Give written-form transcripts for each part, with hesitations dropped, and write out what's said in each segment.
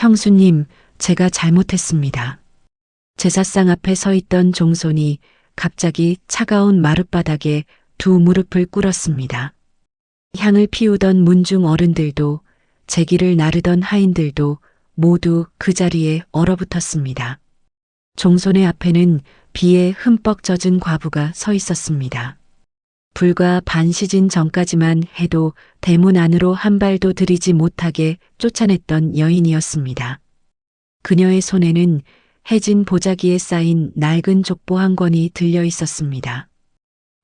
형수님, 제가 잘못했습니다. 제사상 앞에 서 있던 종손이 갑자기 차가운 마룻바닥에 두 무릎을 꿇었습니다. 향을 피우던 문중 어른들도 제기를 나르던 하인들도 모두 그 자리에 얼어붙었습니다. 종손의 앞에는 비에 흠뻑 젖은 과부가 서 있었습니다. 불과 반 시즌 전까지만 해도 대문 안으로 한 발도 들이지 못하게 쫓아냈던 여인이었습니다. 그녀의 손에는 해진 보자기에 쌓인 낡은 족보 한 권이 들려 있었습니다.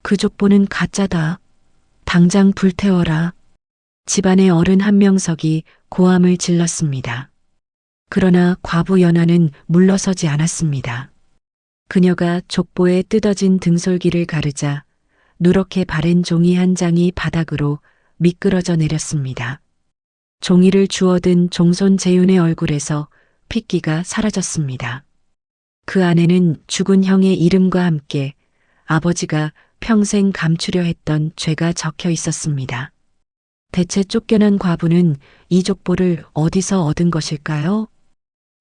그 족보는 가짜다. 당장 불태워라. 집안의 어른 한명석이 고함을 질렀습니다. 그러나 과부 연화는 물러서지 않았습니다. 그녀가 족보에 뜯어진 등솔기를 가르자 누렇게 바랜 종이 한 장이 바닥으로 미끄러져 내렸습니다. 종이를 주워든 종손 재윤의 얼굴에서 핏기가 사라졌습니다. 그 안에는 죽은 형의 이름과 함께 아버지가 평생 감추려 했던 죄가 적혀 있었습니다. 대체 쫓겨난 과부는 이 족보를 어디서 얻은 것일까요?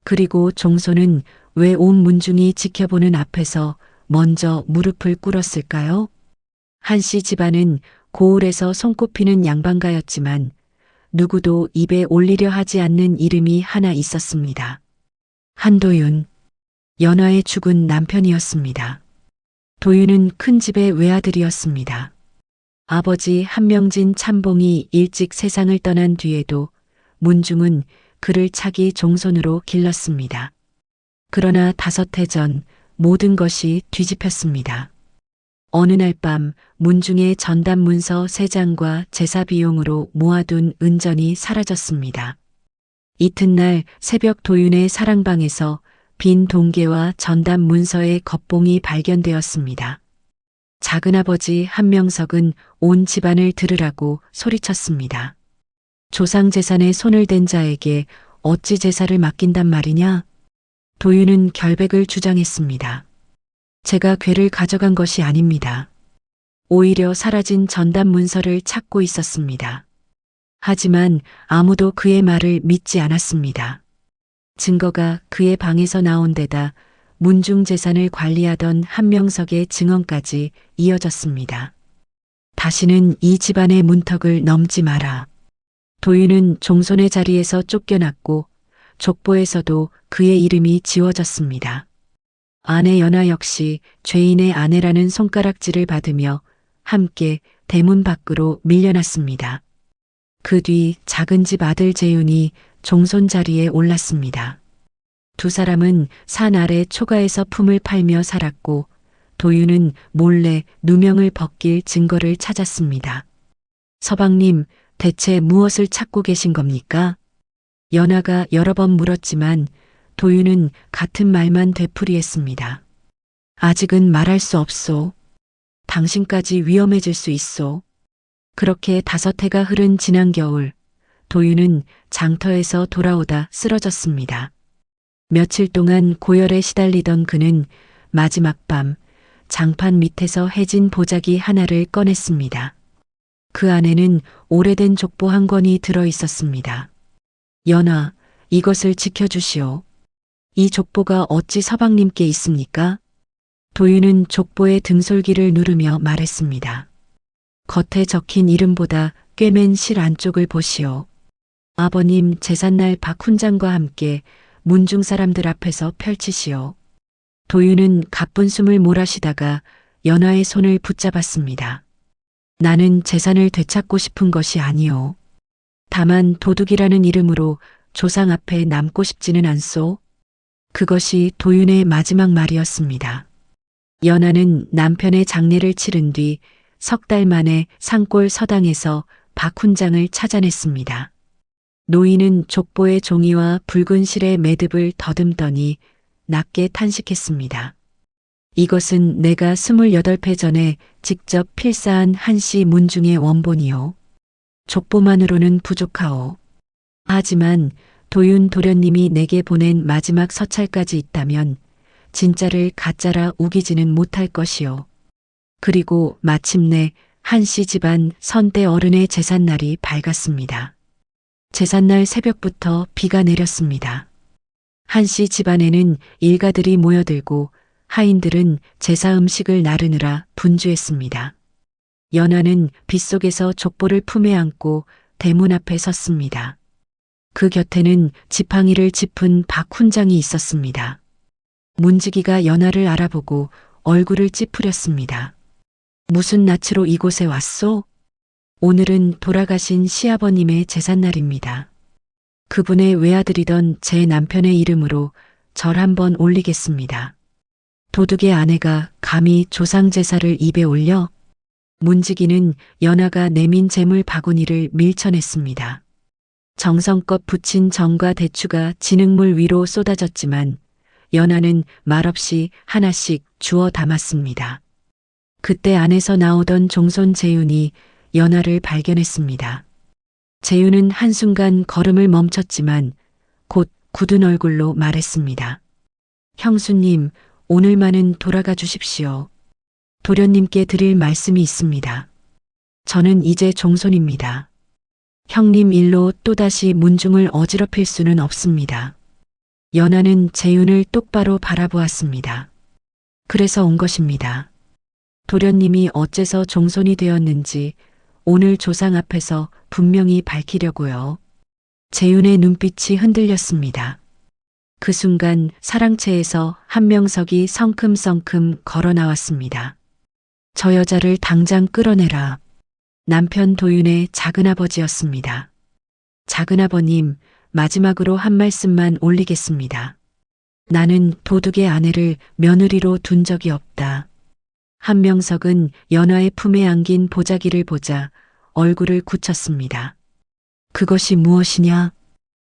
그리고 종손은 왜 온 문중이 지켜보는 앞에서 먼저 무릎을 꿇었을까요? 한씨 집안은 고을에서 손꼽히는 양반가였지만 누구도 입에 올리려 하지 않는 이름이 하나 있었습니다. 한도윤, 연화의 죽은 남편이었습니다. 도윤은 큰 집의 외아들이었습니다. 아버지 한명진 참봉이 일찍 세상을 떠난 뒤에도 문중은 그를 차기 종손으로 길렀습니다. 그러나 5해 전 모든 것이 뒤집혔습니다. 어느 날 밤 문중의 전담 문서 3장과 제사 비용으로 모아둔 은전이 사라졌습니다. 이튿날 새벽 도윤의 사랑방에서 빈 동계와 전담 문서의 겉봉이 발견되었습니다. 작은아버지 한명석은 온 집안을 들으라고 소리쳤습니다. 조상 재산에 손을 댄 자에게 어찌 제사를 맡긴단 말이냐? 도윤은 결백을 주장했습니다. 제가 괴를 가져간 것이 아닙니다. 오히려 사라진 전담 문서를 찾고 있었습니다. 하지만 아무도 그의 말을 믿지 않았습니다. 증거가 그의 방에서 나온 데다 문중 재산을 관리하던 한명석의 증언까지 이어졌습니다. 다시는 이 집안의 문턱을 넘지 마라. 도윤은 종손의 자리에서 쫓겨났고 족보에서도 그의 이름이 지워졌습니다. 아내 연화 역시 죄인의 아내라는 손가락질을 받으며 함께 대문 밖으로 밀려났습니다. 그 뒤 작은 집 아들 재윤이 종손 자리에 올랐습니다. 두 사람은 산 아래 초가에서 품을 팔며 살았고 도윤은 몰래 누명을 벗길 증거를 찾았습니다. 서방님, 대체 무엇을 찾고 계신 겁니까? 연화가 여러 번 물었지만 도윤은 같은 말만 되풀이했습니다. 아직은 말할 수 없소. 당신까지 위험해질 수 있소. 그렇게 5해가 흐른 지난 겨울, 도윤은 장터에서 돌아오다 쓰러졌습니다. 며칠 동안 고열에 시달리던 그는 마지막 밤 장판 밑에서 해진 보자기 하나를 꺼냈습니다. 그 안에는 오래된 족보 한 권이 들어 있었습니다. 연화, 이것을 지켜주시오. 이 족보가 어찌 서방님께 있습니까? 도윤은 족보의 등솔기를 누르며 말했습니다. 겉에 적힌 이름보다 꿰맨 실 안쪽을 보시오. 아버님 제삿날 박훈장과 함께 문중 사람들 앞에서 펼치시오. 도윤은 가쁜 숨을 몰아쉬다가 연화의 손을 붙잡았습니다. 나는 재산을 되찾고 싶은 것이 아니오. 다만 도둑이라는 이름으로 조상 앞에 남고 싶지는 않소. 그것이 도윤의 마지막 말이었습니다. 연화는 남편의 장례를 치른 뒤 3달 만에 산골 서당에서 박훈장을 찾아냈습니다. 노인은 족보의 종이와 붉은 실의 매듭을 더듬더니 낮게 탄식했습니다. 이것은 내가 28회 전에 직접 필사한 한씨 문중의 원본이요. 족보만으로는 부족하오. 하지만 도윤 도련님이 내게 보낸 마지막 서찰까지 있다면 진짜를 가짜라 우기지는 못할 것이요. 그리고 마침내 한씨 집안 선대 어른의 제삿날이 밝았습니다. 제삿날 새벽부터 비가 내렸습니다. 한씨 집안에는 일가들이 모여들고 하인들은 제사 음식을 나르느라 분주했습니다. 연하는 빗속에서 족보를 품에 안고 대문 앞에 섰습니다. 그 곁에는 지팡이를 짚은 박 훈장이 있었습니다. 문지기가 연하를 알아보고 얼굴을 찌푸렸습니다. 무슨 낯으로 이곳에 왔소? 오늘은 돌아가신 시아버님의 제삿날입니다. 그분의 외아들이던 제 남편의 이름으로 절 한번 올리겠습니다. 도둑의 아내가 감히 조상제사를 입에 올려? 문지기는 연하가 내민 재물 바구니를 밀쳐냈습니다. 정성껏 부친 정과 대추가 진흙물 위로 쏟아졌지만 연하는 말없이 하나씩 주워 담았습니다. 그때 안에서 나오던 종손 재윤이 연하를 발견했습니다. 재윤은 한순간 걸음을 멈췄지만 곧 굳은 얼굴로 말했습니다. 형수님, 오늘만은 돌아가 주십시오. 도련님께 드릴 말씀이 있습니다. 저는 이제 종손입니다. 형님 일로 또다시 문중을 어지럽힐 수는 없습니다. 연하는 재윤을 똑바로 바라보았습니다. 그래서 온 것입니다. 도련님이 어째서 종손이 되었는지 오늘 조상 앞에서 분명히 밝히려고요. 재윤의 눈빛이 흔들렸습니다. 그 순간 사랑채에서 한명석이 성큼성큼 걸어 나왔습니다. 저 여자를 당장 끌어내라. 남편 도윤의 작은아버지였습니다. 작은아버님, 마지막으로 한 말씀만 올리겠습니다. 나는 도둑의 아내를 며느리로 둔 적이 없다. 한명석은 연하의 품에 안긴 보자기를 보자 얼굴을 굳혔습니다. 그것이 무엇이냐?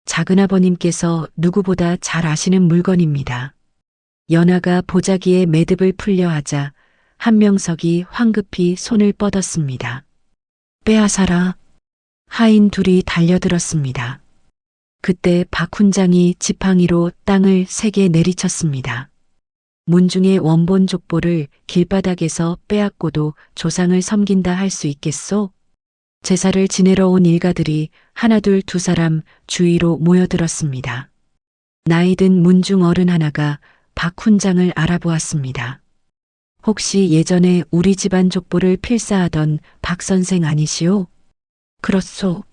작은아버님께서 누구보다 잘 아시는 물건입니다. 연하가 보자기에 매듭을 풀려 하자 한명석이 황급히 손을 뻗었습니다. 빼앗아라. 하인 둘이 달려들었습니다. 그때 박 훈장이 지팡이로 땅을 세게 내리쳤습니다. 문중의 원본 족보를 길바닥에서 빼앗고도 조상을 섬긴다 할 수 있겠소? 제사를 지내러 온 일가들이 하나둘 두 사람 주위로 모여들었습니다. 나이든 문중 어른 하나가 박 훈장을 알아보았습니다. 혹시 예전에 우리 집안 족보를 필사하던 박 선생 아니시오? 그렇소.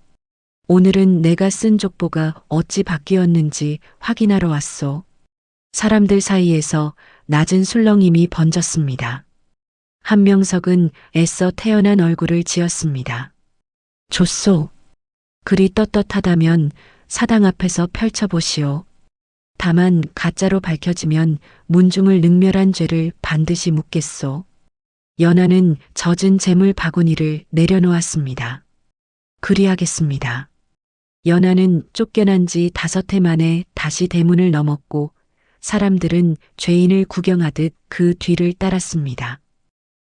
오늘은 내가 쓴 족보가 어찌 바뀌었는지 확인하러 왔소. 사람들 사이에서 낮은 술렁임이 번졌습니다. 한명석은 애써 태연한 얼굴을 지었습니다. 좋소. 그리 떳떳하다면 사당 앞에서 펼쳐보시오. 다만 가짜로 밝혀지면 문중을 능멸한 죄를 반드시 묻겠소. 연하는 젖은 재물 바구니를 내려놓았습니다. 그리하겠습니다. 연하는 쫓겨난 지 5해 만에 다시 대문을 넘었고 사람들은 죄인을 구경하듯 그 뒤를 따랐습니다.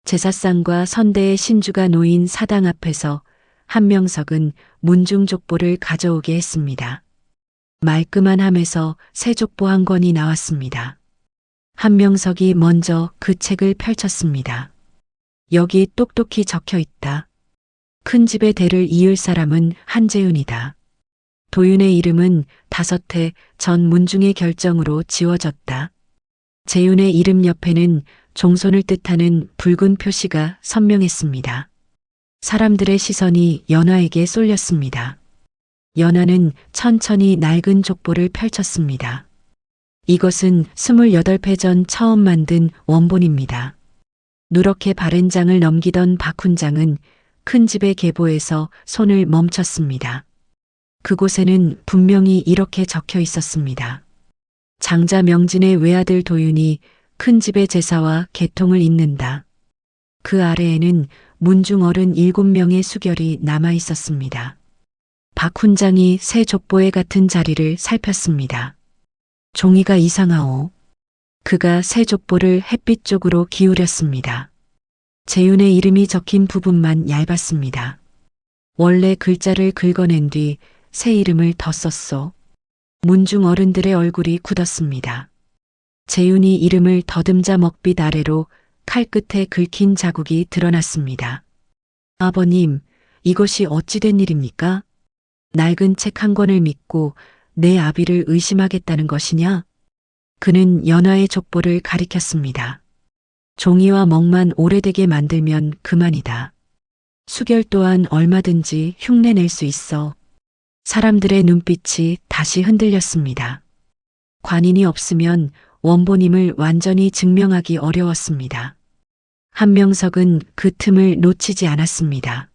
제사상과 선대의 신주가 놓인 사당 앞에서 한명석은 문중 족보를 가져오게 했습니다. 말끔한 함에서 새 족보 한 권이 나왔습니다. 한명석이 먼저 그 책을 펼쳤습니다. 여기 똑똑히 적혀 있다. 큰 집의 대를 이을 사람은 한재윤이다. 도윤의 이름은 5해 전 문중의 결정으로 지워졌다. 재윤의 이름 옆에는 종손을 뜻하는 붉은 표시가 선명했습니다. 사람들의 시선이 연하에게 쏠렸습니다. 연하는 천천히 낡은 족보를 펼쳤습니다. 이것은 28회 전 처음 만든 원본입니다. 누렇게 바른 장을 넘기던 박 훈장은 큰 집의 계보에서 손을 멈췄습니다. 그곳에는 분명히 이렇게 적혀 있었습니다. 장자 명진의 외아들 도윤이 큰 집의 제사와 계통을 잇는다. 그 아래에는 문중 어른 7명의 수결이 남아 있었습니다. 박 훈장이 새 족보에 같은 자리를 살폈습니다. 종이가 이상하오. 그가 새 족보를 햇빛 쪽으로 기울였습니다. 재윤의 이름이 적힌 부분만 얇았습니다. 원래 글자를 긁어낸 뒤 새 이름을 더 썼소. 문중 어른들의 얼굴이 굳었습니다. 재윤이 이름을 더듬자 먹빛 아래로 칼끝에 긁힌 자국이 드러났습니다. 아버님, 이것이 어찌 된 일입니까? 낡은 책 한 권을 믿고 내 아비를 의심하겠다는 것이냐? 그는 연하의 족보를 가리켰습니다. 종이와 멍만 오래되게 만들면 그만이다. 수결 또한 얼마든지 흉내낼 수 있어. 사람들의 눈빛이 다시 흔들렸습니다. 관인이 없으면 원본임을 완전히 증명하기 어려웠습니다. 한명석은 그 틈을 놓치지 않았습니다.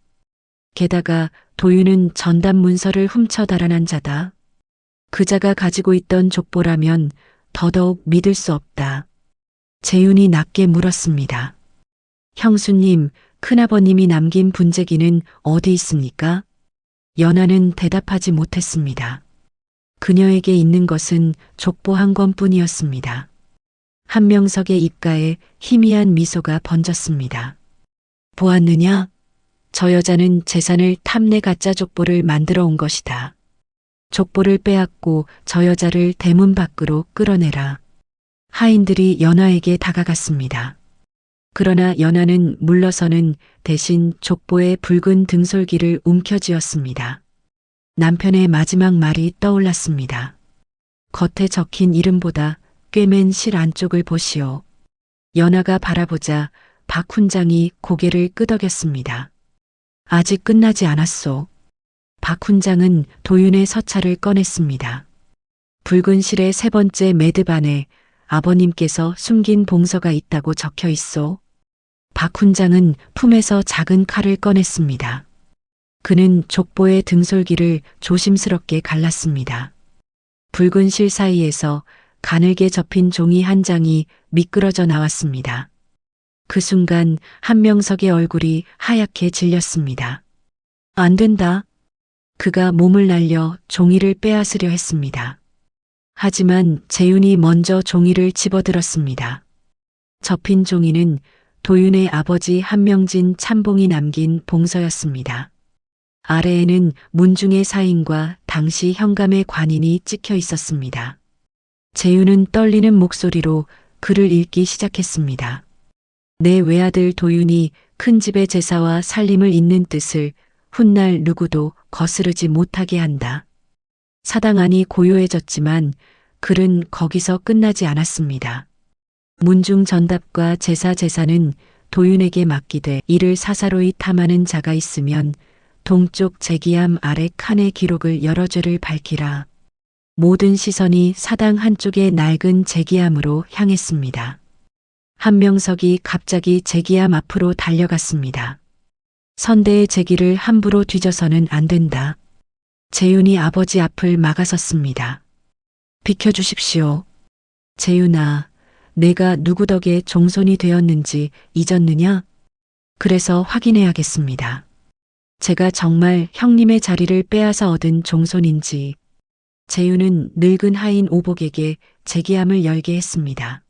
게다가 도윤은 전담 문서를 훔쳐 달아난 자다. 그자가 가지고 있던 족보라면 더더욱 믿을 수 없다. 재윤이 낮게 물었습니다. 형수님, 큰아버님이 남긴 분재기는 어디 있습니까? 연하는 대답하지 못했습니다. 그녀에게 있는 것은 족보 한 권뿐이었습니다. 한명석의 입가에 희미한 미소가 번졌습니다. 보았느냐? 저 여자는 재산을 탐내 가짜 족보를 만들어 온 것이다. 족보를 빼앗고 저 여자를 대문 밖으로 끌어내라. 하인들이 연하에게 다가갔습니다. 그러나 연하는 물러서는 대신 족보의 붉은 등솔기를 움켜쥐었습니다. 남편의 마지막 말이 떠올랐습니다. 겉에 적힌 이름보다 꿰맨 실 안쪽을 보시오. 연하가 바라보자 박 훈장이 고개를 끄덕였습니다. 아직 끝나지 않았소. 박 훈장은 도윤의 서찰을 꺼냈습니다. 붉은 실의 세 번째 매듭안에 아버님께서 숨긴 봉서가 있다고 적혀 있소. 박 훈장은 품에서 작은 칼을 꺼냈습니다. 그는 족보의 등솔기를 조심스럽게 갈랐습니다. 붉은 실 사이에서 가늘게 접힌 종이 한 장이 미끄러져 나왔습니다. 그 순간 한명석의 얼굴이 하얗게 질렸습니다. 안 된다. 그가 몸을 날려 종이를 빼앗으려 했습니다. 하지만 재윤이 먼저 종이를 집어들었습니다. 접힌 종이는 도윤의 아버지 한명진 참봉이 남긴 봉서였습니다. 아래에는 문중의 사인과 당시 현감의 관인이 찍혀 있었습니다. 재윤은 떨리는 목소리로 글을 읽기 시작했습니다. 내 외아들 도윤이 큰 집의 제사와 살림을 잇는 뜻을 훗날 누구도 거스르지 못하게 한다. 사당안이 고요해졌지만 글은 거기서 끝나지 않았습니다. 문중 전답과 제사 제사는 도윤에게 맡기되 이를 사사로이 탐하는 자가 있으면 동쪽 제기암 아래 칸의 기록을 여러 죄를 밝히라. 모든 시선이 사당 한쪽의 낡은 제기암으로 향했습니다. 한명석이 갑자기 제기암 앞으로 달려갔습니다. 선대의 제기를 함부로 뒤져서는 안 된다. 재윤이 아버지 앞을 막아섰습니다. 비켜주십시오. 재윤아, 내가 누구 덕에 종손이 되었는지 잊었느냐? 그래서 확인해야겠습니다. 제가 정말 형님의 자리를 빼앗아 얻은 종손인지. 재윤은 늙은 하인 오복에게 제기함을 열게 했습니다.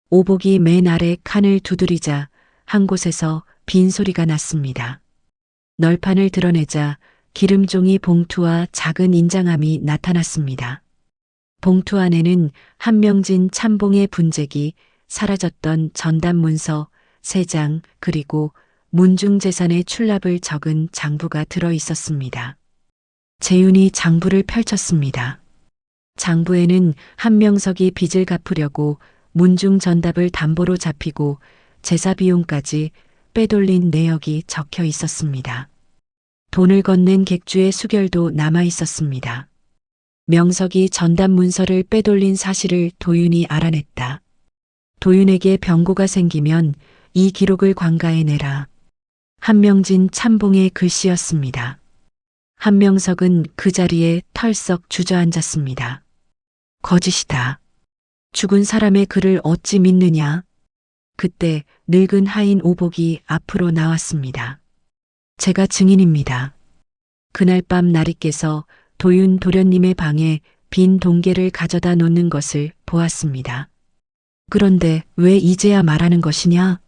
오복이 맨 아래 칸을 두드리자 한 곳에서 빈 소리가 났습니다. 널판을 드러내자 기름종이 봉투와 작은 인장함이 나타났습니다. 봉투 안에는 한명진 참봉의 분재기, 사라졌던 전담 문서 3장 그리고 문중재산의 출납을 적은 장부가 들어 있었습니다. 재윤이 장부를 펼쳤습니다. 장부에는 한명석이 빚을 갚으려고 문중 전답을 담보로 잡히고 제사 비용까지 빼돌린 내역이 적혀 있었습니다. 돈을 건넨 객주의 수결도 남아 있었습니다. 명석이 전담 문서를 빼돌린 사실을 도윤이 알아냈다. 도윤에게 병고가 생기면 이 기록을 관가해내라. 한명진 참봉의 글씨였습니다. 한명석은 그 자리에 털썩 주저앉았습니다. 거짓이다. 죽은 사람의 글을 어찌 믿느냐? 그때 늙은 하인 오복이 앞으로 나왔습니다. 제가 증인입니다. 그날 밤 나리께서 도윤 도련님의 방에 빈 동계를 가져다 놓는 것을 보았습니다. 그런데 왜 이제야 말하는 것이냐?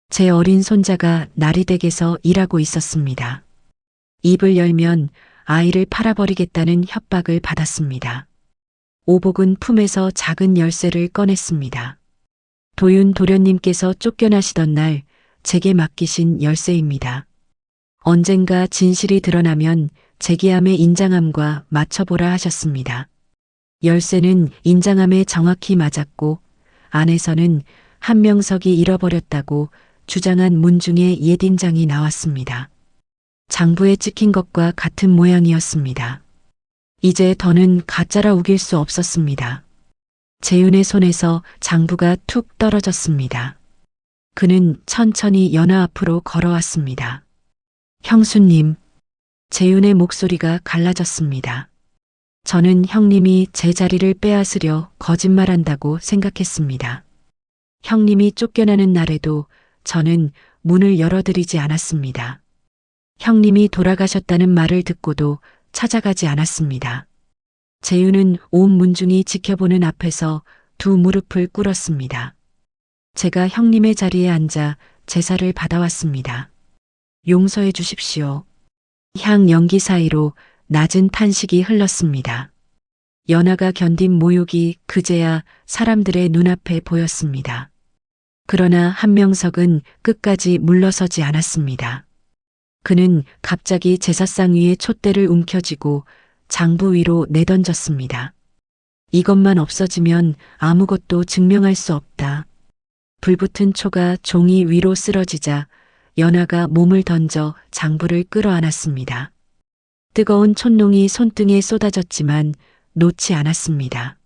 제 어린 손자가 나리댁에서 일하고 있었습니다. 입을 열면 아이를 팔아버리겠다는 협박을 받았습니다. 오복은 품에서 작은 열쇠를 꺼냈습니다. 도윤 도련님께서 쫓겨나시던 날 제게 맡기신 열쇠입니다. 언젠가 진실이 드러나면 제기함의 인장함과 맞춰보라 하셨습니다. 열쇠는 인장함에 정확히 맞았고 안에서는 한명석이 잃어버렸다고 주장한 문중의 옛인장이 나왔습니다. 장부에 찍힌 것과 같은 모양이었습니다. 이제 더는 가짜라 우길 수 없었습니다. 재윤의 손에서 장부가 툭 떨어졌습니다. 그는 천천히 연화 앞으로 걸어왔습니다. 형수님, 재윤의 목소리가 갈라졌습니다. 저는 형님이 제 자리를 빼앗으려 거짓말한다고 생각했습니다. 형님이 쫓겨나는 날에도 저는 문을 열어드리지 않았습니다. 형님이 돌아가셨다는 말을 듣고도 찾아가지 않았습니다. 재윤은 온 문중이 지켜보는 앞에서 두 무릎을 꿇었습니다. 제가 형님의 자리에 앉아 제사를 받아왔습니다. 용서해 주십시오. 향 연기 사이로 낮은 탄식이 흘렀습니다. 연하가 견딘 모욕이 그제야 사람들의 눈앞에 보였습니다. 그러나 한명석은 끝까지 물러서지 않았습니다. 그는 갑자기 제사상 위에 촛대를 움켜쥐고 장부 위로 내던졌습니다. 이것만 없어지면 아무것도 증명할 수 없다. 불붙은 초가 종이 위로 쓰러지자 연하가 몸을 던져 장부를 끌어안았습니다. 뜨거운 촛농이 손등에 쏟아졌지만 놓지 않았습니다.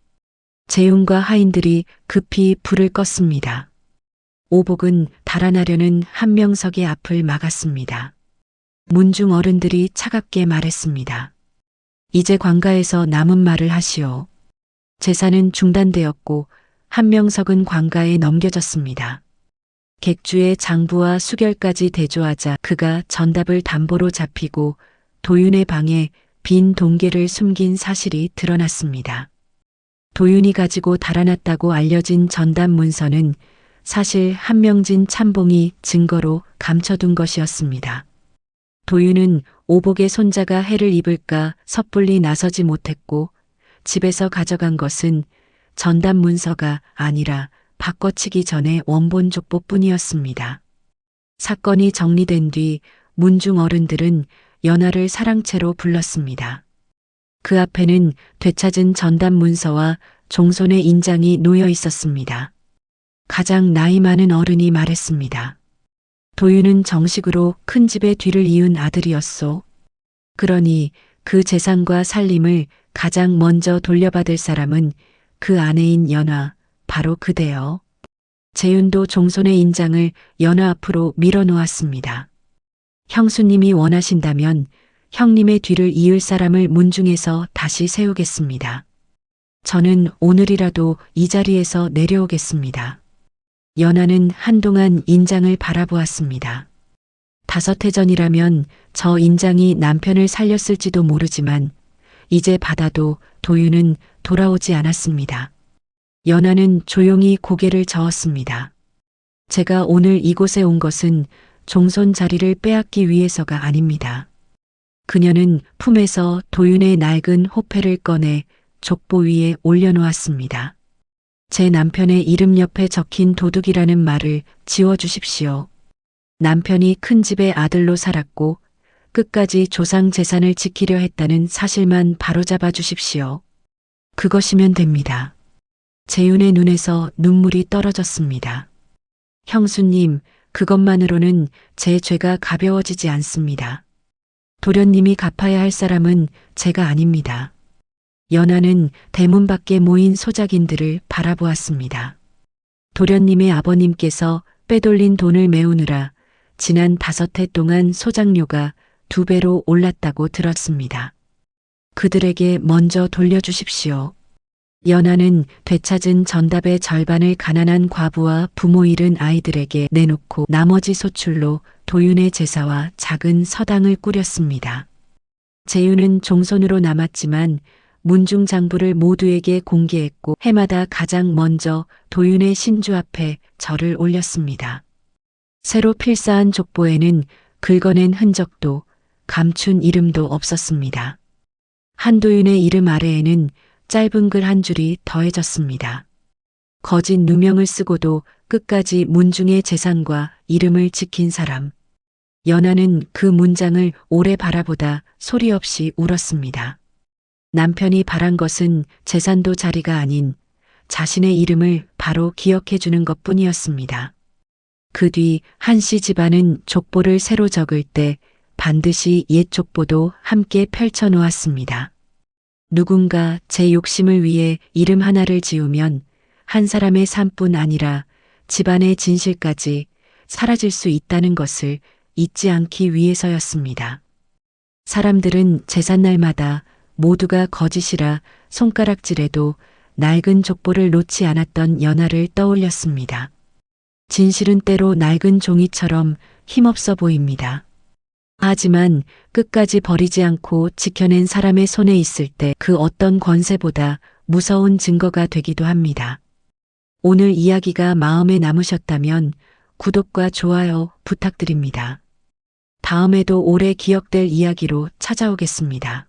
재윤과 하인들이 급히 불을 껐습니다. 오복은 달아나려는 한명석의 앞을 막았습니다. 문중 어른들이 차갑게 말했습니다. 이제 관가에서 남은 말을 하시오. 제사는 중단되었고 한명석은 관가에 넘겨졌습니다. 객주의 장부와 수결까지 대조하자 그가 전답을 담보로 잡히고 도윤의 방에 빈 동계를 숨긴 사실이 드러났습니다. 도윤이 가지고 달아났다고 알려진 전답 문서는 사실 한명진 참봉이 증거로 감춰둔 것이었습니다. 도윤은 오복의 손자가 해를 입을까 섣불리 나서지 못했고 집에서 가져간 것은 전답 문서가 아니라 바꿔치기 전에 원본 족보뿐이었습니다. 사건이 정리된 뒤 문중 어른들은 연하를 사랑채로 불렀습니다. 그 앞에는 되찾은 전답 문서와 종손의 인장이 놓여 있었습니다. 가장 나이 많은 어른이 말했습니다. 도윤은 정식으로 큰 집의 뒤를 이은 아들이었소. 그러니 그 재산과 살림을 가장 먼저 돌려받을 사람은 그 아내인 연하, 바로 그대여. 재윤도 종손의 인장을 연하 앞으로 밀어놓았습니다. 형수님이 원하신다면 형님의 뒤를 이을 사람을 문중에서 다시 세우겠습니다. 저는 오늘이라도 이 자리에서 내려오겠습니다. 연하는 한동안 인장을 바라보았습니다. 5해 전이라면 저 인장이 남편을 살렸을지도 모르지만 이제 받아도 도윤은 돌아오지 않았습니다. 연하는 조용히 고개를 저었습니다. 제가 오늘 이곳에 온 것은 종손 자리를 빼앗기 위해서가 아닙니다. 그녀는 품에서 도윤의 낡은 호패를 꺼내 족보 위에 올려놓았습니다. 제 남편의 이름 옆에 적힌 도둑이라는 말을 지워주십시오. 남편이 큰 집의 아들로 살았고 끝까지 조상 재산을 지키려 했다는 사실만 바로잡아 주십시오. 그것이면 됩니다. 재윤의 눈에서 눈물이 떨어졌습니다. 형수님, 그것만으로는 제 죄가 가벼워지지 않습니다. 도련님이 갚아야 할 사람은 제가 아닙니다. 연하는 대문 밖에 모인 소작인들을 바라보았습니다. 도련님의 아버님께서 빼돌린 돈을 메우느라 지난 5해 동안 소작료가 2배로 올랐다고 들었습니다. 그들에게 먼저 돌려주십시오. 연하는 되찾은 전답의 절반을 가난한 과부와 부모 잃은 아이들에게 내놓고 나머지 소출로 도윤의 제사와 작은 서당을 꾸렸습니다. 재윤은 종손으로 남았지만 문중 장부를 모두에게 공개했고 해마다 가장 먼저 도윤의 신주 앞에 절을 올렸습니다. 새로 필사한 족보에는 긁어낸 흔적도 감춘 이름도 없었습니다. 한도윤의 이름 아래에는 짧은 글 한 줄이 더해졌습니다. 거짓 누명을 쓰고도 끝까지 문중의 재산과 이름을 지킨 사람. 연하는 그 문장을 오래 바라보다 소리 없이 울었습니다. 남편이 바란 것은 재산도 자리가 아닌 자신의 이름을 바로 기억해 주는 것뿐이었습니다. 그 뒤 한 씨 집안은 족보를 새로 적을 때 반드시 옛 족보도 함께 펼쳐 놓았습니다. 누군가 제 욕심을 위해 이름 하나를 지우면 한 사람의 삶뿐 아니라 집안의 진실까지 사라질 수 있다는 것을 잊지 않기 위해서였습니다. 사람들은 제삿날마다 모두가 거짓이라 손가락질해도 낡은 족보를 놓지 않았던 연하를 떠올렸습니다. 진실은 때로 낡은 종이처럼 힘없어 보입니다. 하지만 끝까지 버리지 않고 지켜낸 사람의 손에 있을 때 그 어떤 권세보다 무서운 증거가 되기도 합니다. 오늘 이야기가 마음에 남으셨다면 구독과 좋아요 부탁드립니다. 다음에도 오래 기억될 이야기로 찾아오겠습니다.